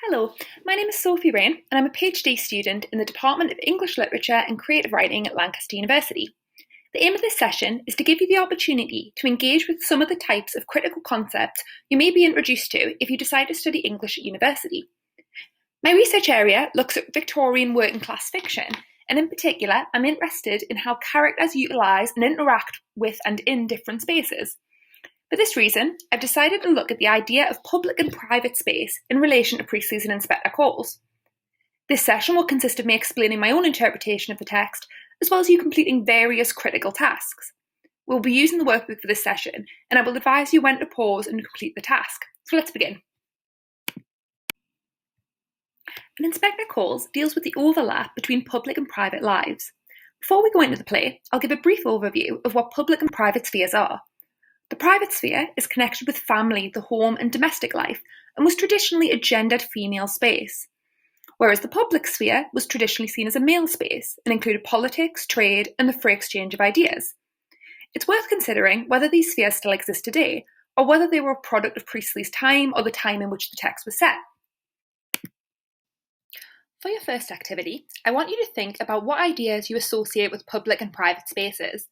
Hello, my name is Sophie Rain and I'm a PhD student in the Department of English Literature and Creative Writing at Lancaster University. The aim of this session is to give you the opportunity to engage with some of the types of critical concepts you may be introduced to if you decide to study English at university. My research area looks at Victorian working class fiction, and in particular I'm interested in how characters utilise and interact with and in different spaces. For this reason, I've decided to look at the idea of public and private space in relation to Priestley's and Inspector Calls. This session will consist of me explaining my own interpretation of the text, as well as you completing various critical tasks. We'll be using the workbook for this session, and I will advise you when to pause and complete the task. So let's begin. An Inspector Calls deals with the overlap between public and private lives. Before we go into the play, I'll give a brief overview of what public and private spheres are. The private sphere is connected with family, the home and domestic life, and was traditionally a gendered female space, whereas the public sphere was traditionally seen as a male space and included politics, trade and the free exchange of ideas. It's worth considering whether these spheres still exist today, or whether they were a product of Priestley's time or the time in which the text was set. For your first activity, I want you to think about what ideas you associate with public and private spaces.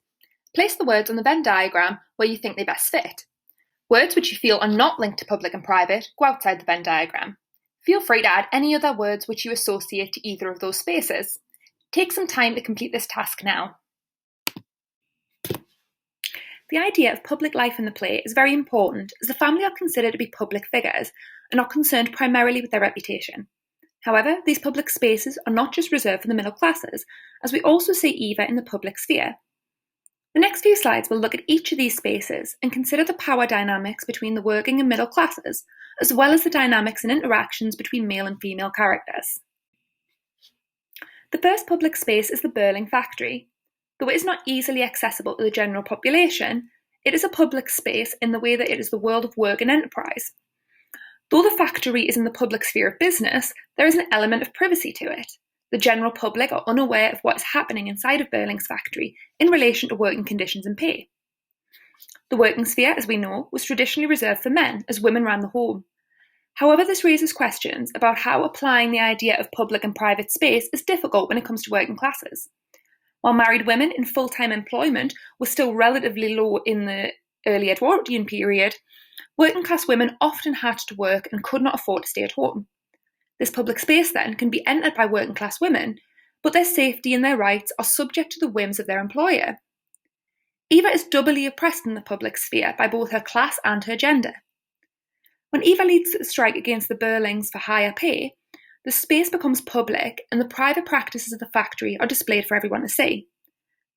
Place the words on the Venn diagram where you think they best fit. Words which you feel are not linked to public and private go outside the Venn diagram. Feel free to add any other words which you associate to either of those spaces. Take some time to complete this task now. The idea of public life in the play is very important, as the family are considered to be public figures and are concerned primarily with their reputation. However, these public spaces are not just reserved for the middle classes, as we also see Eva in the public sphere. The next few slides will look at each of these spaces and consider the power dynamics between the working and middle classes, as well as the dynamics and interactions between male and female characters. The first public space is the Burling factory. Though it is not easily accessible to the general population, it is a public space in the way that it is the world of work and enterprise. Though the factory is in the public sphere of business, there is an element of privacy to it. The general public are unaware of what is happening inside of Burling's factory in relation to working conditions and pay. The working sphere, as we know, was traditionally reserved for men, as women ran the home. However, this raises questions about how applying the idea of public and private space is difficult when it comes to working classes. While married women in full-time employment were still relatively low in the early Edwardian period, working class women often had to work and could not afford to stay at home. This public space, then, can be entered by working class women, but their safety and their rights are subject to the whims of their employer. Eva is doubly oppressed in the public sphere by both her class and her gender. When Eva leads the strike against the Burlings for higher pay, the space becomes public and the private practices of the factory are displayed for everyone to see.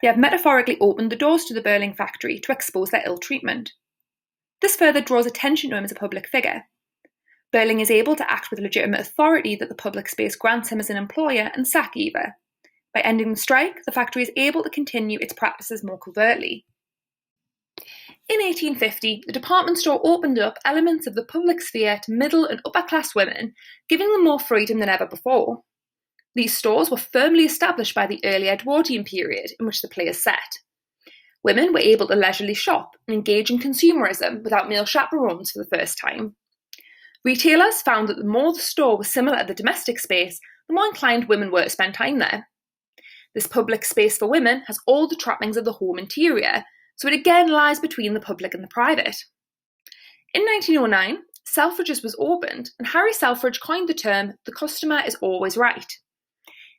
They have metaphorically opened the doors to the Burling factory to expose their ill treatment. This further draws attention to him as a public figure. Burling is able to act with legitimate authority that the public space grants him as an employer and sack Eva. By ending the strike, the factory is able to continue its practices more covertly. In 1850, the department store opened up elements of the public sphere to middle and upper class women, giving them more freedom than ever before. These stores were firmly established by the early Edwardian period in which the play is set. Women were able to leisurely shop and engage in consumerism without male chaperones for the first time. Retailers found that the more the store was similar to the domestic space, the more inclined women were to spend time there. This public space for women has all the trappings of the home interior, so it again lies between the public and the private. In 1909, Selfridges was opened, and Harry Selfridge coined the term, "the customer is always right."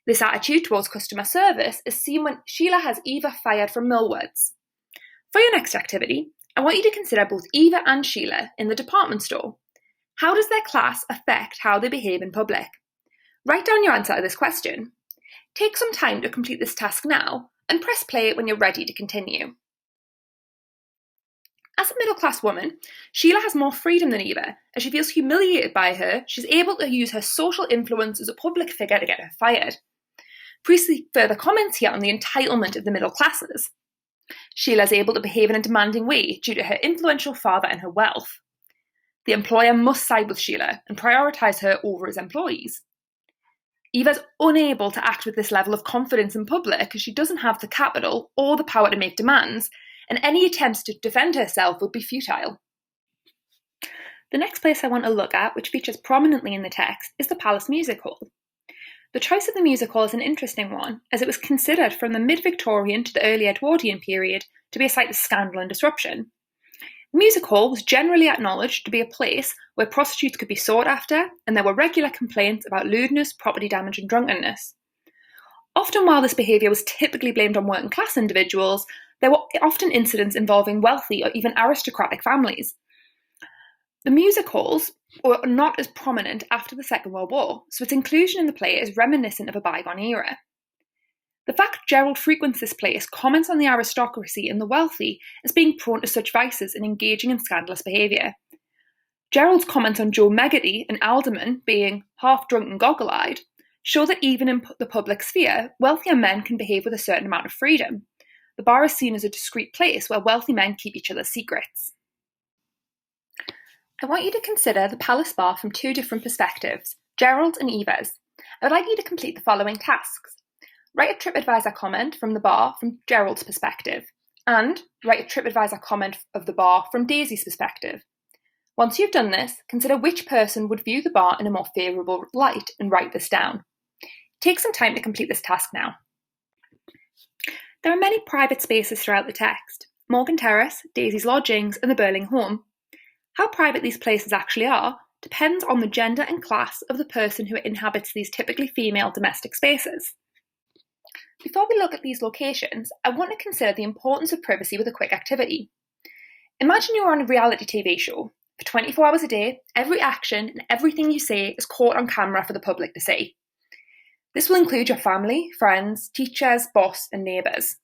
This attitude towards customer service is seen when Sheila has Eva fired from Milwards. For your next activity, I want you to consider both Eva and Sheila in the department store. How does their class affect how they behave in public? Write down your answer to this question. Take some time to complete this task now and press play when you're ready to continue. As a middle-class woman, Sheila has more freedom than Eva. As she feels humiliated by her, she's able to use her social influence as a public figure to get her fired. Priestley further comments here on the entitlement of the middle classes. Sheila is able to behave in a demanding way due to her influential father and her wealth. The employer must side with Sheila and prioritise her over his employees. Eva's unable to act with this level of confidence in public because she doesn't have the capital or the power to make demands, and any attempts to defend herself would be futile. The next place I want to look at, which features prominently in the text, is the Palace Music Hall. The choice of the music hall is an interesting one, as it was considered from the mid-Victorian to the early Edwardian period to be a site of scandal and disruption. The music hall was generally acknowledged to be a place where prostitutes could be sought after, and there were regular complaints about lewdness, property damage and drunkenness. Often while this behaviour was typically blamed on working class individuals, there were often incidents involving wealthy or even aristocratic families. The music halls were not as prominent after the Second World War, so its inclusion in the play is reminiscent of a bygone era. The fact Gerald frequents this place comments on the aristocracy and the wealthy as being prone to such vices and engaging in scandalous behaviour. Gerald's comments on Joe Meggerty, an alderman, being half-drunk and goggle-eyed, show that even in the public sphere, wealthier men can behave with a certain amount of freedom. The bar is seen as a discreet place where wealthy men keep each other's secrets. I want you to consider the Palace Bar from two different perspectives, Gerald's and Eva's. I would like you to complete the following tasks. Write a TripAdvisor comment from the bar from Gerald's perspective, and write a TripAdvisor comment of the bar from Daisy's perspective. Once you've done this, consider which person would view the bar in a more favourable light and write this down. Take some time to complete this task now. There are many private spaces throughout the text, Morgan Terrace, Daisy's lodgings and the Burling home. How private these places actually are depends on the gender and class of the person who inhabits these typically female domestic spaces. Before we look at these locations, I want to consider the importance of privacy with a quick activity. Imagine you're on a reality TV show. For 24 hours a day, every action and everything you say is caught on camera for the public to see. This will include your family, friends, teachers, boss, and neighbours.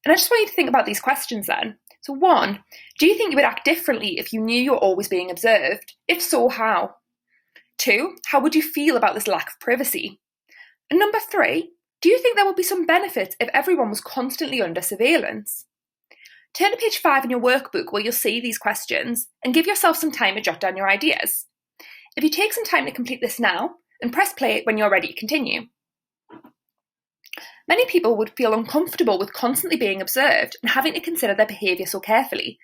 And I just want you to think about these questions then. So 1, do you think you would act differently if you knew you were always being observed? If so, how? 2, how would you feel about this lack of privacy? And number 3, do you think there would be some benefits if everyone was constantly under surveillance? Turn to page 5 in your workbook where you'll see these questions and give yourself some time to jot down your ideas. If you take some time to complete this now, and press play when you're ready to continue. Many people would feel uncomfortable with constantly being observed and having to consider their behaviour so carefully.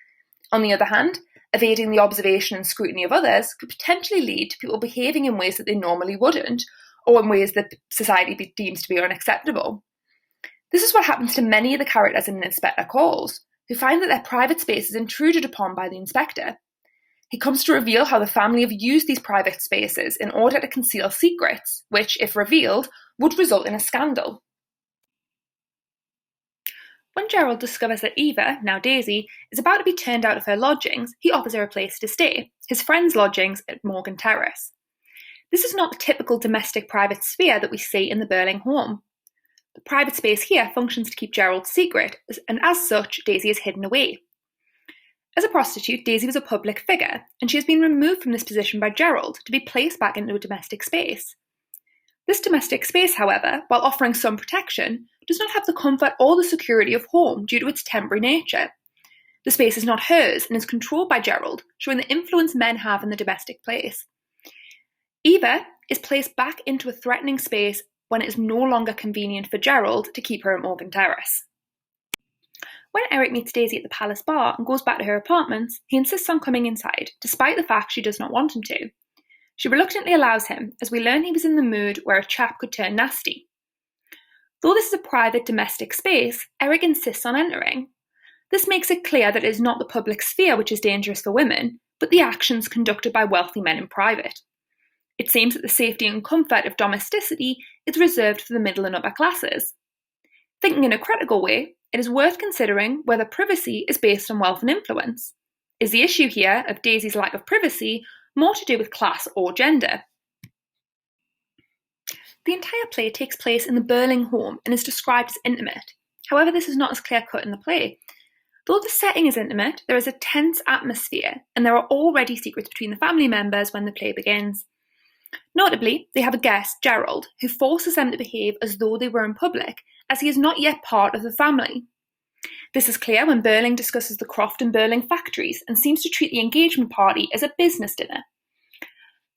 On the other hand, evading the observation and scrutiny of others could potentially lead to people behaving in ways that they normally wouldn't, or in ways that society deems to be unacceptable. This is what happens to many of the characters in Inspector Calls, who find that their private space is intruded upon by the inspector. He comes to reveal how the family have used these private spaces in order to conceal secrets, which, if revealed, would result in a scandal. When Gerald discovers that Eva, now Daisy, is about to be turned out of her lodgings, he offers her a place to stay, his friend's lodgings at Morgan Terrace. This is not the typical domestic private sphere that we see in the Burling home. The private space here functions to keep Gerald's secret, and as such, Daisy is hidden away. As a prostitute, Daisy was a public figure, and she has been removed from this position by Gerald to be placed back into a domestic space. This domestic space, however, while offering some protection, does not have the comfort or the security of home due to its temporary nature. The space is not hers and is controlled by Gerald, showing the influence men have in the domestic place. Eva is placed back into a threatening space when it is no longer convenient for Gerald to keep her at Morgan Terrace. When Eric meets Daisy at the Palace Bar and goes back to her apartments, he insists on coming inside, despite the fact she does not want him to. She reluctantly allows him, as we learn he was in the mood where a chap could turn nasty. Though this is a private domestic space, Eric insists on entering. This makes it clear that it is not the public sphere which is dangerous for women, but the actions conducted by wealthy men in private. It seems that the safety and comfort of domesticity is reserved for the middle and upper classes. Thinking in a critical way, it is worth considering whether privacy is based on wealth and influence. Is the issue here of Daisy's lack of privacy more to do with class or gender? The entire play takes place in the Burling home and is described as intimate. However, this is not as clear-cut in the play. Though the setting is intimate, there is a tense atmosphere, and there are already secrets between the family members when the play begins. Notably, they have a guest, Gerald, who forces them to behave as though they were in public, as he is not yet part of the family. This is clear when Burling discusses the Croft and Burling factories and seems to treat the engagement party as a business dinner.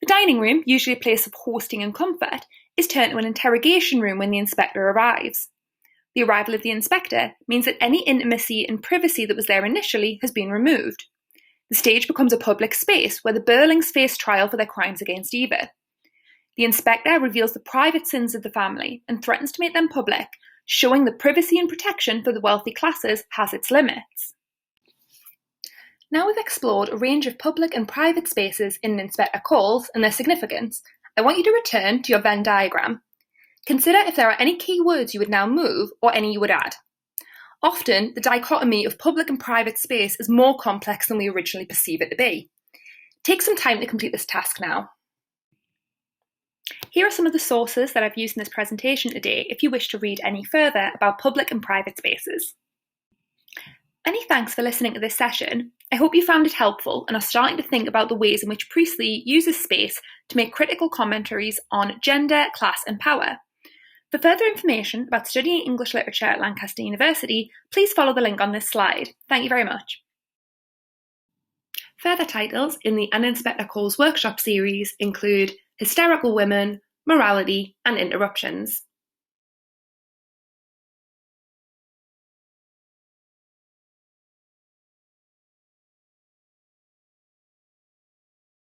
The dining room, usually a place of hosting and comfort, is turned to an interrogation room when the inspector arrives. The arrival of the inspector means that any intimacy and privacy that was there initially has been removed. The stage becomes a public space where the Burlings face trial for their crimes against Eva. The inspector reveals the private sins of the family and threatens to make them public, showing that privacy and protection for the wealthy classes has its limits. Now we've explored a range of public and private spaces in an inspector calls and their significance, I want you to return to your Venn diagram. Consider if there are any key words you would now move or any you would add. Often, the dichotomy of public and private space is more complex than we originally perceive it to be. Take some time to complete this task now. Here are some of the sources that I've used in this presentation today if you wish to read any further about public and private spaces. Many thanks for listening to this session. I hope you found it helpful and are starting to think about the ways in which Priestley uses space to make critical commentaries on gender, class and power. For further information about studying English literature at Lancaster University, please follow the link on this slide. Thank you very much. Further titles in the An Inspector Calls workshop series include Hysterical Women, Morality and Interruptions.